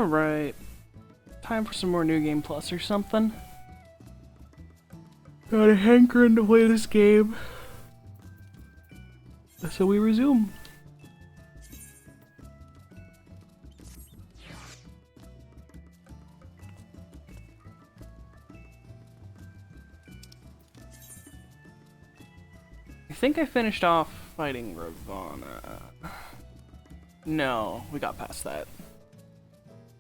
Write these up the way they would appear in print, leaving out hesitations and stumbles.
Alright. Time for some more New Game Plus or something. Got a hankering to play this game. So we resume. I think I finished off fighting Ravana. No, we got past that.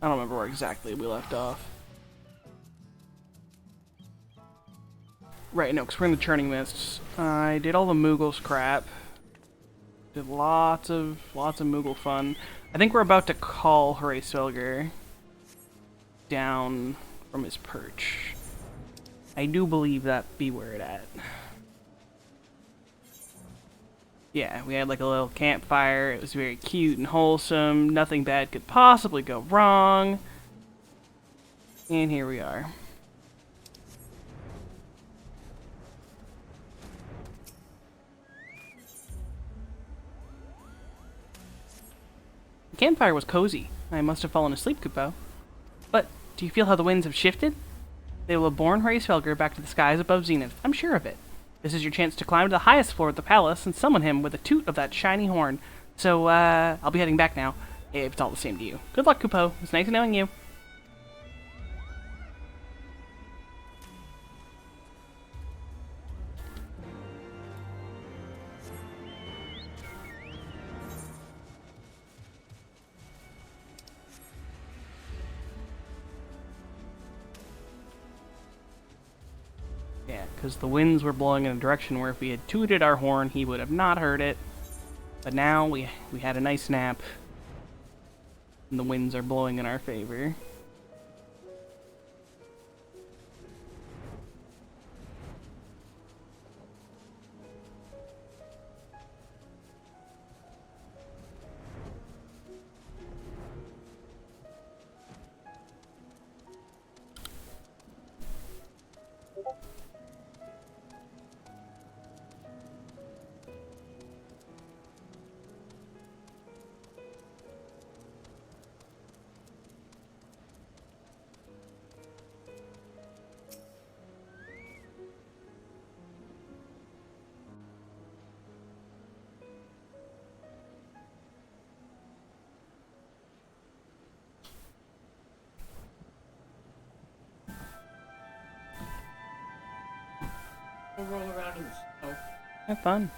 I don't remember where exactly we left off. Right, no, because we're in the Churning Mists. I did all the Moogles crap. Did lots of Moogle fun. I think we're about to call Heavensward down from his perch. I do believe that be where it at. Yeah, we had like a little campfire. It was very cute and wholesome. Nothing bad could possibly go wrong. And here we are. The campfire was cozy. I must have fallen asleep, Kupo. But, do you feel how the winds have shifted? They will have borne Heavensward back to the skies above Zenith. I'm sure of it. This is your chance to climb to the highest floor of the palace and summon him with a toot of that shiny horn. So, I'll be heading back now, if it's all the same to you. Good luck, Kupo. It's nice knowing you. Yeah, because the winds were blowing in a direction where if we had tooted our horn, he would have not heard it. But now we had a nice nap, and the winds are blowing in our favor. We'll roll around in the snow. Have fun.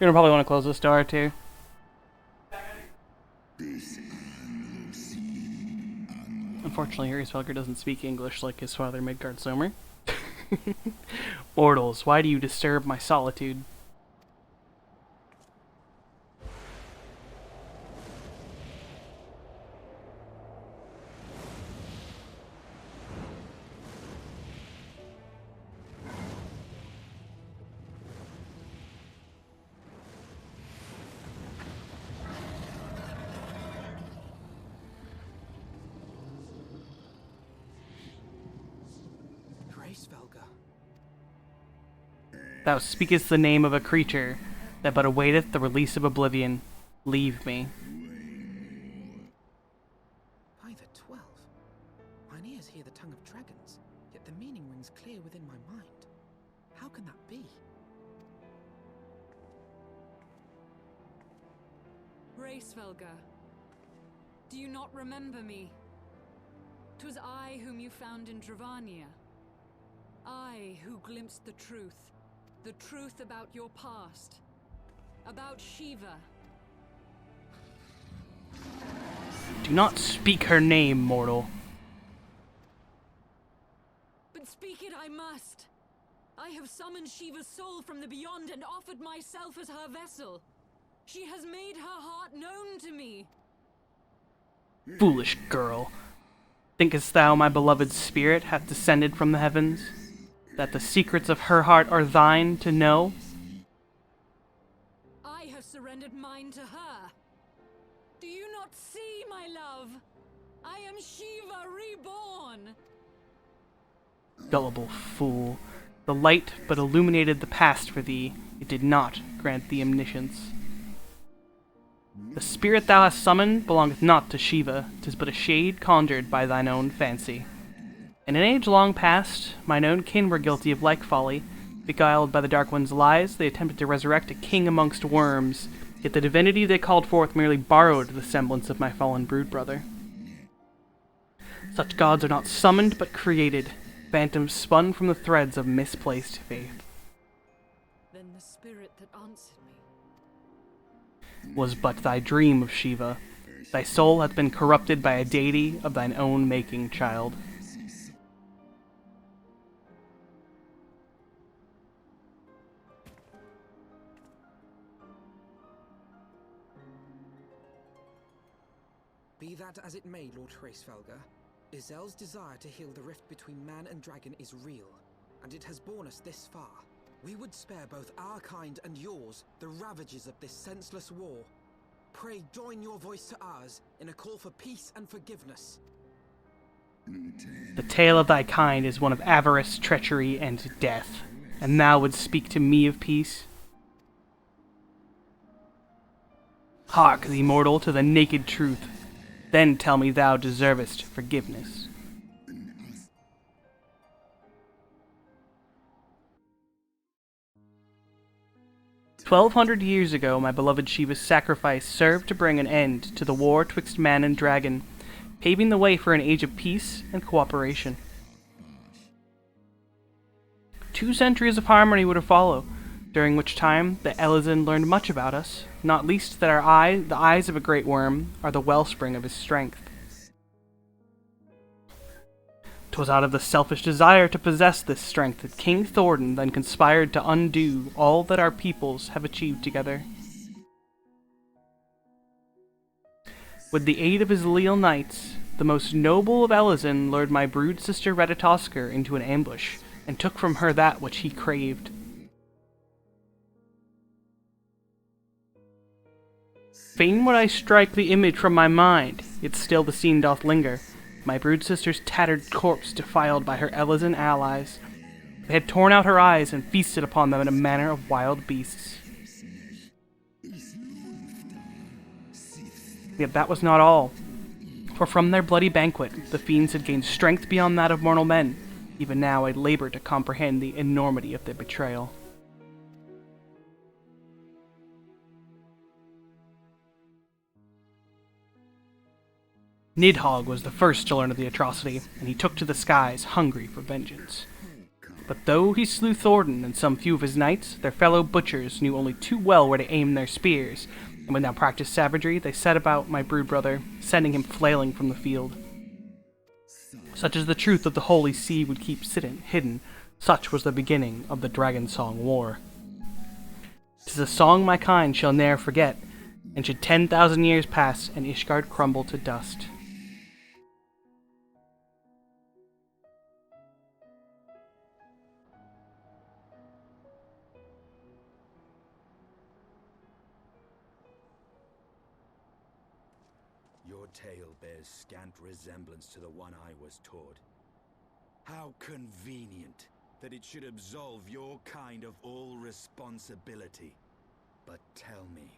You're gonna probably want to close this door too. Unfortunately, Heavensward doesn't speak English like his father, Midgard Somer. Mortals, why do you disturb my solitude? Thou speakest the name of a creature that but awaiteth the release of oblivion. Leave me. By the 12. Mine ears hear the tongue of dragons, yet the meaning rings clear within my mind. How can that be? Heavensward, do you not remember me? 'Twas I whom you found in Dravania. I who glimpsed the truth about your past, about Shiva. Do not speak her name, mortal. But speak it I must. I have summoned Shiva's soul from the beyond and offered myself as her vessel. She has made her heart known to me. Foolish girl. Thinkest thou my beloved spirit hath descended from the heavens? That the secrets of her heart are thine to know? I have surrendered mine to her. Do you not see, my love? I am Shiva reborn. Gullible fool. The light but illuminated the past for thee. It did not grant thee omniscience. The spirit thou hast summoned belongeth not to Shiva, 'tis but a shade conjured by thine own fancy. In an age long past, mine own kin were guilty of like folly. Beguiled by the Dark One's lies, they attempted to resurrect a king amongst worms, yet the divinity they called forth merely borrowed the semblance of my fallen brood brother. Such gods are not summoned but created, phantoms spun from the threads of misplaced faith. Then the spirit that answered me. Was but thy dream of Shiva. Thy soul hath been corrupted by a deity of thine own making, child. Be that as it may, Lord Hraesvelgr, Izel's desire to heal the rift between man and dragon is real, and it has borne us this far. We would spare both our kind and yours the ravages of this senseless war. Pray join your voice to ours in a call for peace and forgiveness. The tale of thy kind is one of avarice, treachery, and death, and thou wouldst speak to me of peace? Hark, thee mortal, to the naked truth. Then tell me thou deservest forgiveness. "1,200 years ago, my beloved Shiva's sacrifice served to bring an end to the war twixt man and dragon, paving the way for an age of peace and cooperation. 2 centuries of harmony would have followed, during which time the Elezen learned much about us, not least that the eyes of a great worm, are the wellspring of his strength. 'Twas out of the selfish desire to possess this strength that King Thordan then conspired to undo all that our peoples have achieved together. With the aid of his leal knights, the most noble of Elezen lured my brood sister Ratatoskr into an ambush, and took from her that which he craved. Fain would I strike the image from my mind, yet still the scene doth linger, my brood sister's tattered corpse defiled by her Elezen allies. They had torn out her eyes and feasted upon them in a manner of wild beasts. Yet that was not all, for from their bloody banquet the fiends had gained strength beyond that of mortal men. Even now I labor to comprehend the enormity of their betrayal. Nidhogg was the first to learn of the atrocity, and he took to the skies, hungry for vengeance. But though he slew Thordan and some few of his knights, their fellow butchers knew only too well where to aim their spears, and when thou practiced savagery, they set about my brood brother, sending him flailing from the field. Such is the truth that the Holy See would keep hidden, such was the beginning of the Dragon Song War. 'Tis a song my kind shall ne'er forget, and should 10,000 years pass and Ishgard crumble to dust. Your tale bears scant resemblance to the one I was taught. How convenient that it should absolve your kind of all responsibility. But tell me,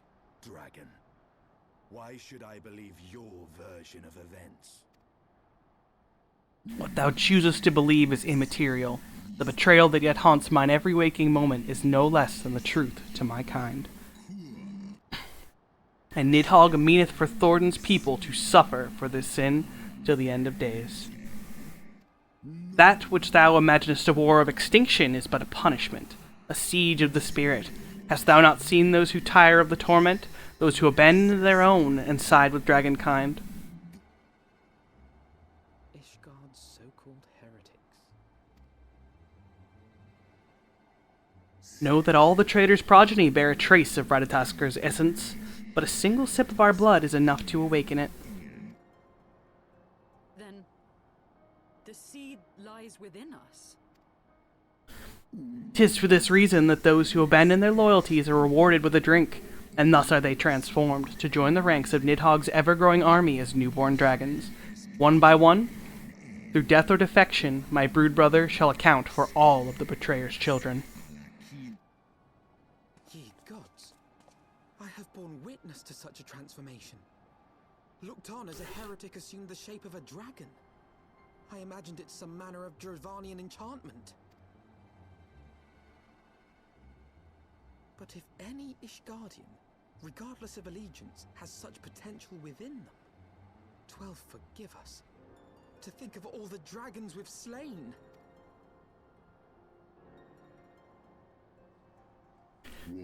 dragon, why should I believe your version of events? What thou choosest to believe is immaterial. The betrayal that yet haunts mine every waking moment is no less than the truth to my kind. And Nidhogg meaneth for Thordan's people to suffer for this sin till the end of days. That which thou imaginest a war of extinction is but a punishment, a siege of the spirit. Hast thou not seen those who tire of the torment, those who abandon their own and side with dragonkind? Ishgard's so-called heretics. Know that all the traitor's progeny bear a trace of Radataskar's essence, but a single sip of our blood is enough to awaken it. Then the seed lies within us. 'Tis for this reason that those who abandon their loyalties are rewarded with a drink, and thus are they transformed to join the ranks of Nidhogg's ever-growing army as newborn dragons. One by one, through death or defection, my brood brother shall account for all of the betrayer's children. Ye gods, I have borne witness to such a transformation. Looked on as a heretic assumed the shape of a dragon. I imagined it some manner of Dravanian enchantment. But if any Ishgardian, regardless of allegiance, has such potential within them, 12 forgive us. To think of all the dragons we've slain.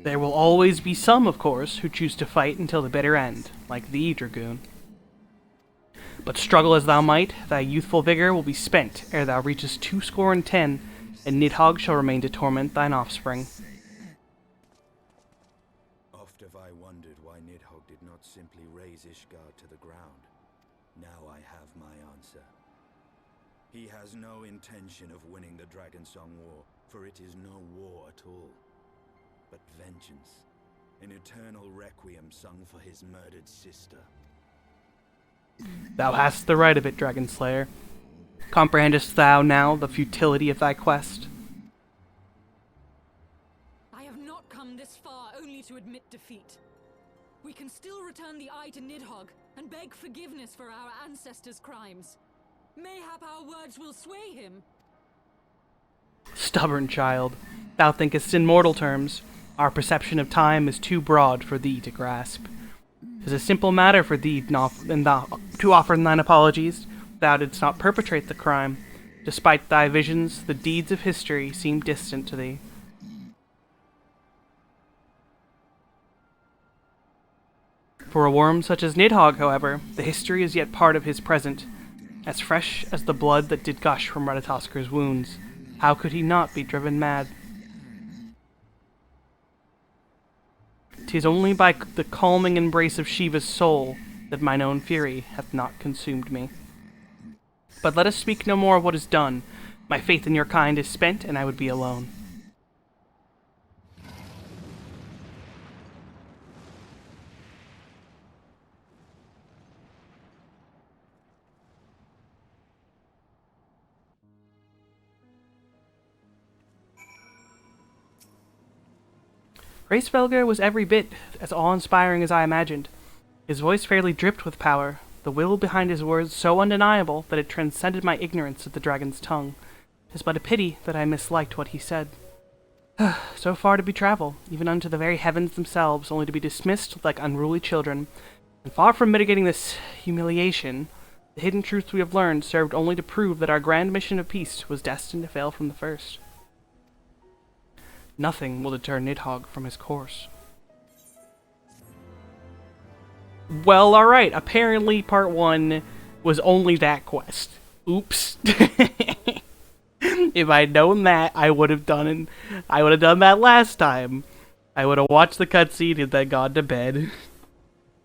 There will always be some, of course, who choose to fight until the bitter end, like thee, Dragoon. But struggle as thou might, thy youthful vigour will be spent ere thou reachest 210, and Nidhogg shall remain to torment thine offspring. Oft have I wondered why Nidhogg did not simply raze Ishgard to the ground. Now I have my answer. He has no intention of winning the Dragonsong War, for it is no war at all. But vengeance, an eternal requiem sung for his murdered sister. Thou hast the right of it, Dragon Slayer. Comprehendest thou now the futility of thy quest? I have not come this far only to admit defeat. We can still return the eye to Nidhogg and beg forgiveness for our ancestors' crimes. Mayhap our words will sway him. Stubborn child, thou thinkest in mortal terms. Our perception of time is too broad for thee to grasp. 'Tis a simple matter for thee to offer thine apologies. Thou didst not perpetrate the crime. Despite thy visions, the deeds of history seem distant to thee. For a worm such as Nidhogg, however, the history is yet part of his present, as fresh as the blood that did gush from Radatoskr's wounds. How could he not be driven mad? 'Tis only by the calming embrace of Shiva's soul that mine own fury hath not consumed me. But let us speak no more of what is done. My faith in your kind is spent, and I would be alone. Hraesvelgr was every bit as awe-inspiring as I imagined. His voice fairly dripped with power, the will behind his words so undeniable that it transcended my ignorance of the dragon's tongue. 'Tis but a pity that I misliked what he said. So far did we travel, even unto the very heavens themselves, only to be dismissed like unruly children. And far from mitigating this humiliation, the hidden truths we have learned served only to prove that our grand mission of peace was destined to fail from the first. Nothing will deter Nidhogg from his course. Well, alright, apparently part 1 was only that quest. Oops. If I'd known that, I would have done that last time. I would have watched the cutscene and then gone to bed.